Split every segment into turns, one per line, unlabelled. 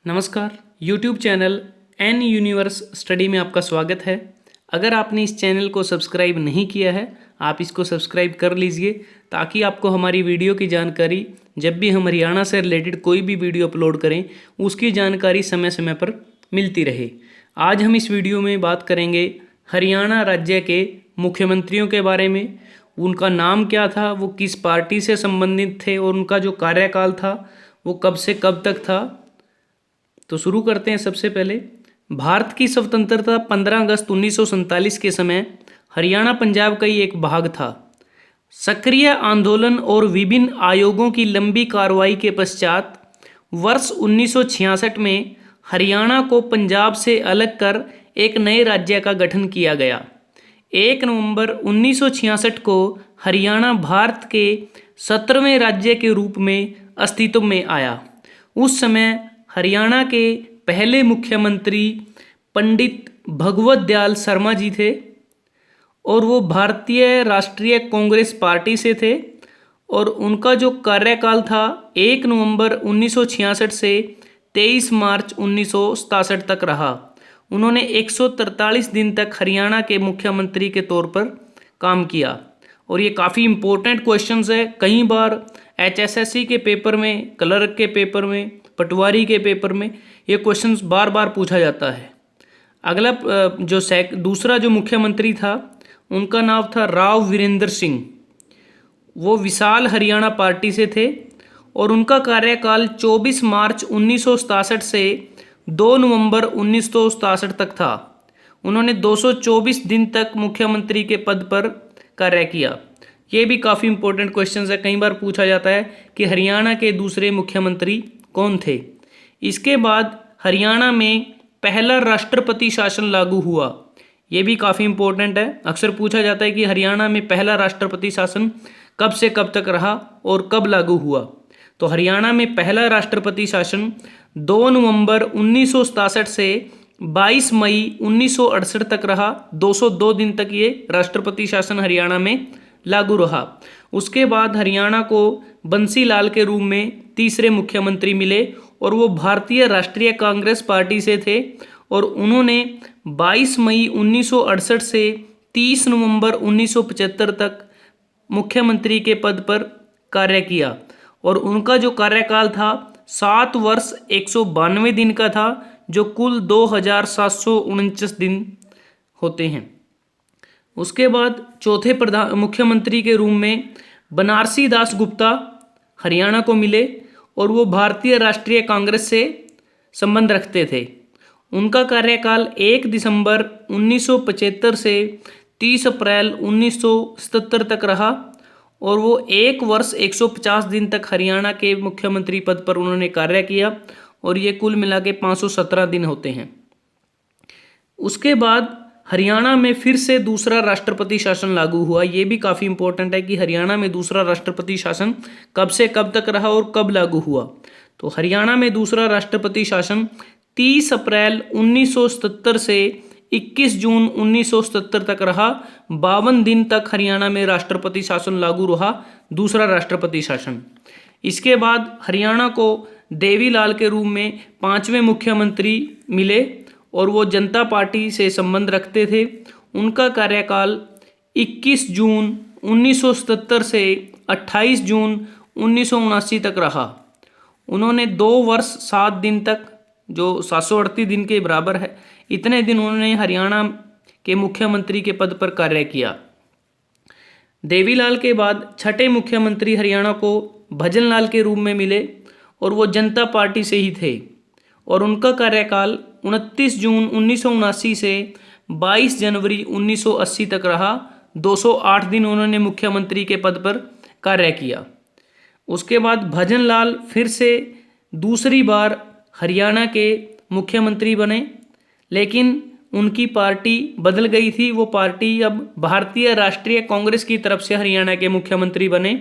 नमस्कार। YouTube channel N universe study में आपका स्वागत है। अगर आपने इस चैनल को सब्सक्राइब नहीं किया है, आप इसको सब्सक्राइब कर लीजिए ताकि आपको हमारी वीडियो की जानकारी, जब भी हम हरियाणा से रिलेटेड कोई भी वीडियो अपलोड करें, उसकी जानकारी समय समय पर मिलती रहे। आज हम इस वीडियो में बात करेंगे हरियाणा राज्य के मुख्यमंत्रियों के बारे में। उनका नाम क्या था, वो किस पार्टी से संबंधित थे और उनका जो कार्यकाल था वो कब से कब तक था। तो शुरू करते हैं। सबसे पहले भारत की स्वतंत्रता 15 अगस्त 1947 के समय हरियाणा पंजाब का ही एक भाग था। सक्रिय आंदोलन और विभिन्न आयोगों की लंबी कार्रवाई के पश्चात वर्ष 1966 में हरियाणा को पंजाब से अलग कर एक नए राज्य का गठन किया गया। 1 नवंबर 1966 को हरियाणा भारत के 17वें राज्य के रूप में अस्तित्व में आया। उस समय हरियाणा के पहले मुख्यमंत्री पंडित भगवत दयाल शर्मा जी थे और वो भारतीय राष्ट्रीय कांग्रेस पार्टी से थे और उनका जो कार्यकाल था 1 नवंबर 1966 से 23 मार्च 1967 तक रहा। उन्होंने 143 दिन तक हरियाणा के मुख्यमंत्री के तौर पर काम किया और ये काफ़ी इम्पोर्टेंट क्वेश्चंस है। कई बार HSSC के पेपर में, क्लर्क के पेपर में, पटवारी के पेपर में ये क्वेश्चंस बार बार पूछा जाता है। अगला दूसरा जो मुख्यमंत्री था उनका नाम था राव वीरेंद्र सिंह। वो विशाल हरियाणा पार्टी से थे और उनका कार्यकाल 24 मार्च 1967 से 2 नवंबर 1967 तक था। उन्होंने 224 दिन तक मुख्यमंत्री के पद पर कार्य किया। ये भी काफ़ी इंपॉर्टेंट क्वेश्चन है, कई बार पूछा जाता है कि हरियाणा के दूसरे मुख्यमंत्री कौन थे। इसके बाद हरियाणा में पहला राष्ट्रपति शासन लागू हुआ। ये भी काफ़ी इंपॉर्टेंट है, अक्सर पूछा जाता है कि हरियाणा में पहला राष्ट्रपति शासन कब से कब तक रहा और कब लागू हुआ। तो हरियाणा में पहला राष्ट्रपति शासन 2 नवंबर 1967 से 22 मई 1968 तक रहा। 202 दिन तक ये राष्ट्रपति शासन हरियाणा में लागू रहा। उसके बाद हरियाणा को बंसी लाल के रूप में तीसरे मुख्यमंत्री मिले और वो भारतीय राष्ट्रीय कांग्रेस पार्टी से थे और उन्होंने 22 मई 1968 से 30 नवंबर 1975 तक मुख्यमंत्री के पद पर कार्य किया और उनका जो कार्यकाल था 7 वर्ष 192 दिन का था, जो कुल 2749 दिन होते हैं। उसके बाद चौथे मुख्यमंत्री के रूप में बनारसी दास गुप्ता हरियाणा को मिले और वो भारतीय राष्ट्रीय कांग्रेस से संबंध रखते थे। उनका कार्यकाल 1 दिसंबर 1975 से 30 अप्रैल 1977 तक रहा और वो 1 वर्ष 150 दिन तक हरियाणा के मुख्यमंत्री पद पर उन्होंने कार्य किया और ये कुल मिला के 517 दिन होते हैं। उसके बाद हरियाणा में फिर से दूसरा राष्ट्रपति शासन लागू हुआ। ये भी काफ़ी इंपॉर्टेंट है कि हरियाणा में दूसरा राष्ट्रपति शासन कब से कब तक रहा और कब लागू हुआ। तो हरियाणा में दूसरा राष्ट्रपति शासन 30 अप्रैल 1977 से 21 जून 1977 तक रहा। 52 दिन तक हरियाणा में राष्ट्रपति शासन लागू रहा, दूसरा राष्ट्रपति शासन। इसके बाद हरियाणा को देवीलाल के रूप में 5वें मुख्यमंत्री मिले और वो जनता पार्टी से संबंध रखते थे। उनका कार्यकाल 21 जून 1977 से 28 जून 1979 तक रहा। उन्होंने 2 वर्ष 7 दिन तक, जो 738 दिन के बराबर है, इतने दिन उन्होंने हरियाणा के मुख्यमंत्री के पद पर कार्य किया। देवीलाल के बाद छठे मुख्यमंत्री हरियाणा को भजनलाल के रूप में मिले और वो जनता पार्टी से ही थे और उनका कार्यकाल 29 जून 1979 से 22 जनवरी 1980 तक रहा। 208 दिन उन्होंने मुख्यमंत्री के पद पर कार्य किया। उसके बाद भजनलाल फिर से दूसरी बार हरियाणा के मुख्यमंत्री बने, लेकिन उनकी पार्टी बदल गई थी। वो पार्टी अब भारतीय राष्ट्रीय कांग्रेस की तरफ से हरियाणा के मुख्यमंत्री बने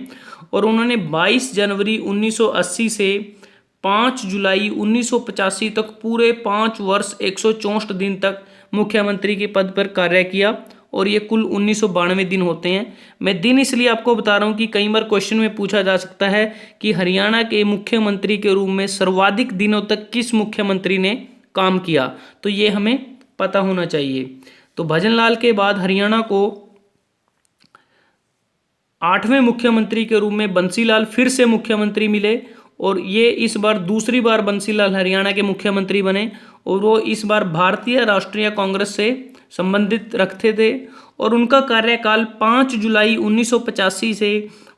और उन्होंने 22 जनवरी 1980 से 5 जुलाई 1985 तक पूरे 5 वर्ष 164 दिन तक मुख्यमंत्री के पद पर कार्य किया और ये कुल 1992 दिन होते हैं। मैं दिन इसलिए आपको बता रहा हूँ कि कई बार क्वेश्चन में पूछा जा सकता है कि हरियाणा के मुख्यमंत्री के रूप में सर्वाधिक दिनों तक किस मुख्यमंत्री ने काम किया, तो ये हमें पता होना चाहिए। तो भजनलाल के बाद हरियाणा को 8वें मुख्यमंत्री के रूप में बंसीलाल फिर से मुख्यमंत्री मिले और ये इस बार दूसरी बार बंसीलाल हरियाणा के मुख्यमंत्री बने और वो इस बार भारतीय राष्ट्रीय कांग्रेस से संबंधित रखते थे और उनका कार्यकाल 5 जुलाई 1985 से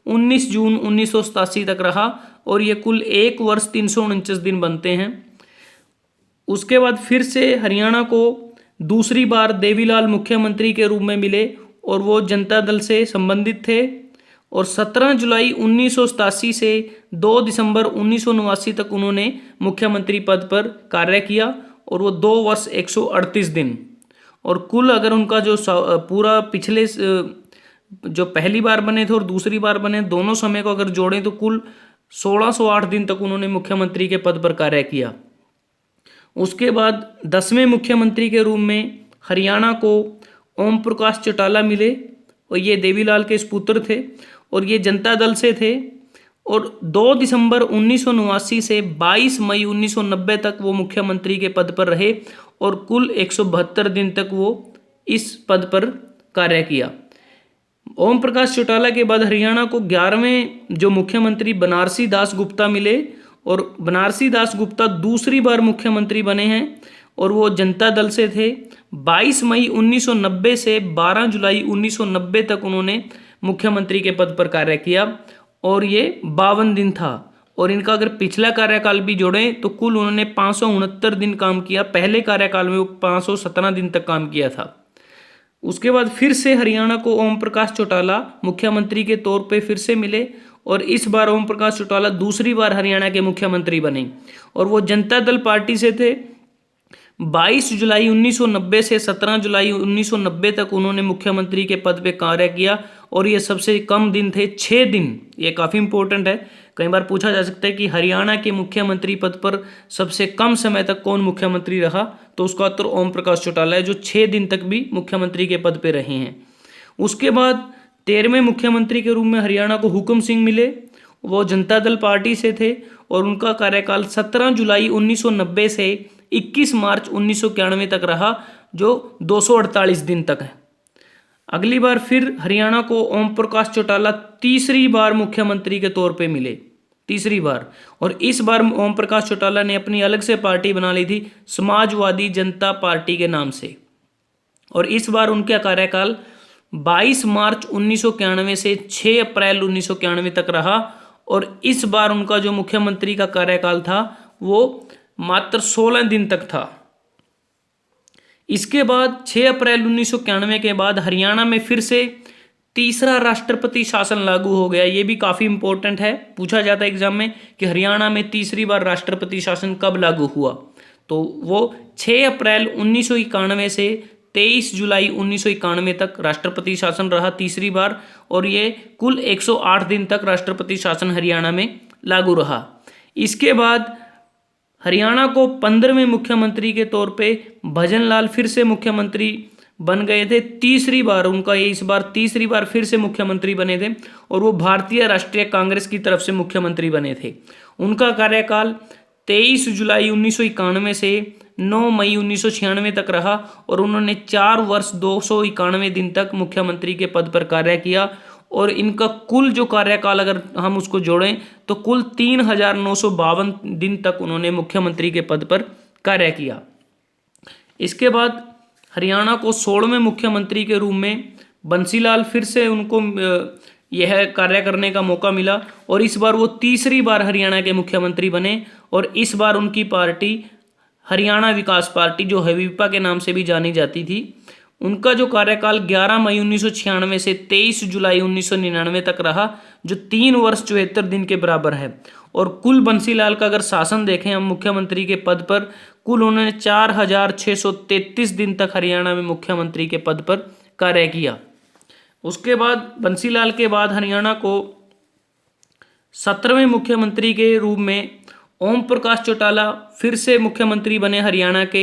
19 जून 1987 तक रहा और ये कुल 1 वर्ष 349 दिन बनते हैं। उसके बाद फिर से हरियाणा को दूसरी बार देवीलाल मुख्यमंत्री के रूप में मिले और वो जनता दल से संबंधित थे और 17 जुलाई 1987 से 2 दिसंबर 1989 तक उन्होंने मुख्यमंत्री पद पर कार्य किया और वो 2 वर्ष 138 दिन। और कुल अगर उनका जो पूरा पिछले जो पहली बार बने थे और दूसरी बार बने दोनों समय को अगर जोड़ें तो कुल 1608 दिन तक उन्होंने मुख्यमंत्री के पद पर कार्य किया। उसके बाद 10वें मुख्यमंत्री के रूप में हरियाणा को ओम प्रकाश चौटाला मिले और ये देवीलाल के सुपुत्र थे और ये जनता दल से थे और 2 दिसंबर 1989 से 22 मई 1990 तक वो मुख्यमंत्री के पद पर रहे और कुल 172 दिन तक वो इस पद पर कार्य किया। ओम प्रकाश चौटाला के बाद हरियाणा को 11वें जो मुख्यमंत्री बनारसी दास गुप्ता मिले और बनारसी दास गुप्ता दूसरी बार मुख्यमंत्री बने हैं और वो जनता दल से थे। 22 मई 1990 से 12 जुलाई 1990 तक उन्होंने मुख्यमंत्री के पद पर कार्य किया और ये 52 दिन था और इनका अगर पिछला कार्यकाल भी जोड़ें तो कुल उन्होंने 569 दिन काम किया। पहले कार्यकाल में वो 517 दिन तक काम किया था। उसके बाद फिर से हरियाणा को ओम प्रकाश चौटाला मुख्यमंत्री के तौर पे फिर से मिले और इस बार ओम प्रकाश चौटाला दूसरी बार हरियाणा के मुख्यमंत्री बने और वो जनता दल पार्टी से थे। 22 जुलाई 1990 से 17 जुलाई 1990 तक उन्होंने मुख्यमंत्री के पद पे कार्य किया और ये सबसे कम दिन थे 6 दिन। ये काफ़ी इंपॉर्टेंट है, कई बार पूछा जा सकता है कि हरियाणा के मुख्यमंत्री पद पर सबसे कम समय तक कौन मुख्यमंत्री रहा, तो उसका उत्तर ओम प्रकाश चौटाला है जो 6 दिन तक भी मुख्यमंत्री के पद पे रहे हैं। उसके बाद 13वें मुख्यमंत्री के रूप में हरियाणा को हुकुम सिंह मिले, वो जनता दल पार्टी से थे और उनका कार्यकाल 17 जुलाई 1990 से 21 मार्च 1991 तक रहा जो 248 दिन तक है। अगली बार फिर हरियाणा को ओम प्रकाश चौटाला तीसरी बार मुख्यमंत्री के तौर पे मिले, तीसरी बार, और इस बार ओम प्रकाश चौटाला ने अपनी अलग से पार्टी बना ली थी समाजवादी जनता पार्टी के नाम से और इस बार उनका कार्यकाल 22 मार्च 1991 से 6 अप्रैल 1991 तक रहा और इस बार उनका जो मुख्यमंत्री का कार्यकाल था वो मात्र 16 दिन तक था। इसके बाद 6 अप्रैल 1991 के बाद हरियाणा में फिर से तीसरा राष्ट्रपति शासन लागू हो गया। ये भी काफ़ी इंपॉर्टेंट है, पूछा जाता है एग्जाम में कि हरियाणा में तीसरी बार राष्ट्रपति शासन कब लागू हुआ, तो वो 6 अप्रैल 1991 से 23 जुलाई 1991 तक राष्ट्रपति शासन रहा तीसरी बार और ये कुल 108 दिन तक राष्ट्रपति शासन हरियाणा में लागू रहा। इसके बाद हरियाणा को 15वें मुख्यमंत्री के तौर पे भजनलाल फिर से मुख्यमंत्री बन गए थे, तीसरी बार उनका ये इस बार तीसरी बार फिर से मुख्यमंत्री बने थे और वो भारतीय राष्ट्रीय कांग्रेस की तरफ से मुख्यमंत्री बने थे। उनका कार्यकाल 23 जुलाई 1991 से 9 मई 1996 तक रहा और उन्होंने 4 वर्ष 291 दिन तक मुख्यमंत्री के पद पर कार्य किया और इनका कुल जो कार्यकाल अगर हम उसको जोड़ें तो कुल 3952 दिन तक उन्होंने मुख्यमंत्री के पद पर कार्य किया। इसके बाद हरियाणा को 16वें मुख्यमंत्री के रूप में बंसीलाल फिर से उनको यह कार्य करने का मौका मिला और इस बार वो तीसरी बार हरियाणा के मुख्यमंत्री बने और इस बार उनकी पार्टी हरियाणा विकास पार्टी जो हवीपा के नाम से भी जानी जाती थी, उनका जो कार्यकाल 11 मई 1996 से 23 जुलाई 1999 तक रहा जो 3 वर्ष 74 दिन के बराबर है। और कुल बंसीलाल का अगर शासन देखें हम मुख्यमंत्री के पद पर, कुल उन्होंने 4633 दिन तक हरियाणा में मुख्यमंत्री के पद पर कार्य किया। उसके बाद बंसीलाल के बाद हरियाणा को 17वें मुख्यमंत्री के रूप में ओम प्रकाश चौटाला फिर से मुख्यमंत्री बने हरियाणा के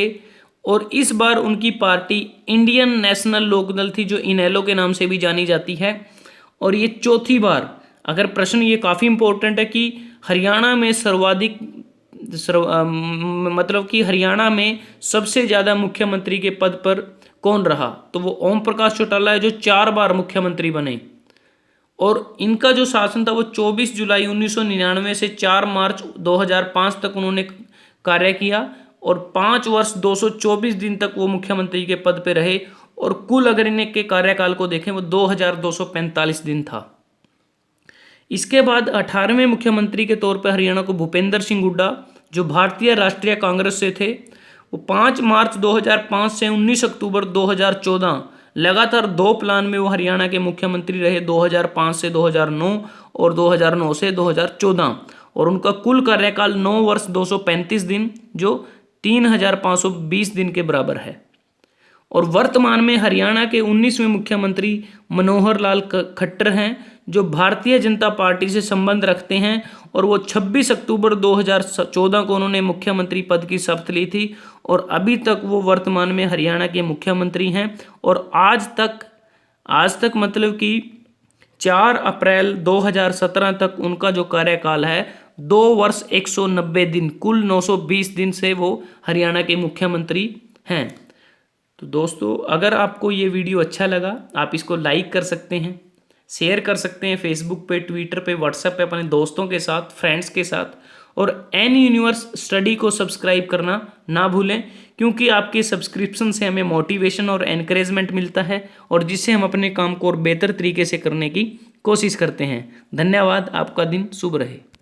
और इस बार उनकी पार्टी इंडियन नेशनल लोकदल थी, जो इनेलो के नाम से भी जानी जाती है। और ये चौथी बार, अगर प्रश्न ये काफ़ी इंपॉर्टेंट है कि हरियाणा में सर्वाधिक मतलब कि हरियाणा में सबसे ज़्यादा मुख्यमंत्री के पद पर कौन रहा, तो वो ओम प्रकाश चौटाला है, जो 4 बार मुख्यमंत्री बने। और इनका जो शासन था वो 24 जुलाई 1999 से 4 मार्च 2005 तक उन्होंने कार्य किया, और 5 वर्ष 224 दिन तक वो मुख्यमंत्री के पद पे रहे। और कुल अगर इनके कार्यकाल को देखें वो 2245 दिन था। इसके बाद 18वें मुख्यमंत्री के तौर पर हरियाणा को भूपेंद्र सिंह हुड्डा, जो भारतीय राष्ट्रीय कांग्रेस से थे, वो 5 मार्च 2005 से 19 अक्टूबर 2014 लगातार 2 प्लान में वो हरियाणा के मुख्यमंत्री रहे, 2005 से 2009 और 2009 से 2014। और उनका कुल कार्यकाल 9 वर्ष 235 दिन, जो 3520 दिन के बराबर है। और वर्तमान में हरियाणा के 19वें मुख्यमंत्री मनोहर लाल खट्टर हैं, जो भारतीय जनता पार्टी से संबंध रखते हैं। और वो 26 अक्टूबर 2014 को उन्होंने मुख्यमंत्री पद की शपथ ली थी, और अभी तक वो वर्तमान में हरियाणा के मुख्यमंत्री हैं। और आज तक मतलब कि 4 अप्रैल 2017 तक उनका जो कार्यकाल है 2 वर्ष 190 दिन, कुल 920 दिन से वो हरियाणा के मुख्यमंत्री हैं। तो दोस्तों, अगर आपको ये वीडियो अच्छा लगा, आप इसको लाइक कर सकते हैं, शेयर कर सकते हैं फेसबुक पे, ट्विटर पे, व्हाट्सएप पे अपने दोस्तों के साथ, फ्रेंड्स के साथ। और एन यूनिवर्स स्टडी को सब्सक्राइब करना ना भूलें, क्योंकि आपके सब्सक्रिप्शन से हमें मोटिवेशन और एनकरेजमेंट मिलता है, और जिससे हम अपने काम को और बेहतर तरीके से करने की कोशिश करते हैं। धन्यवाद। आपका दिन शुभ रहे।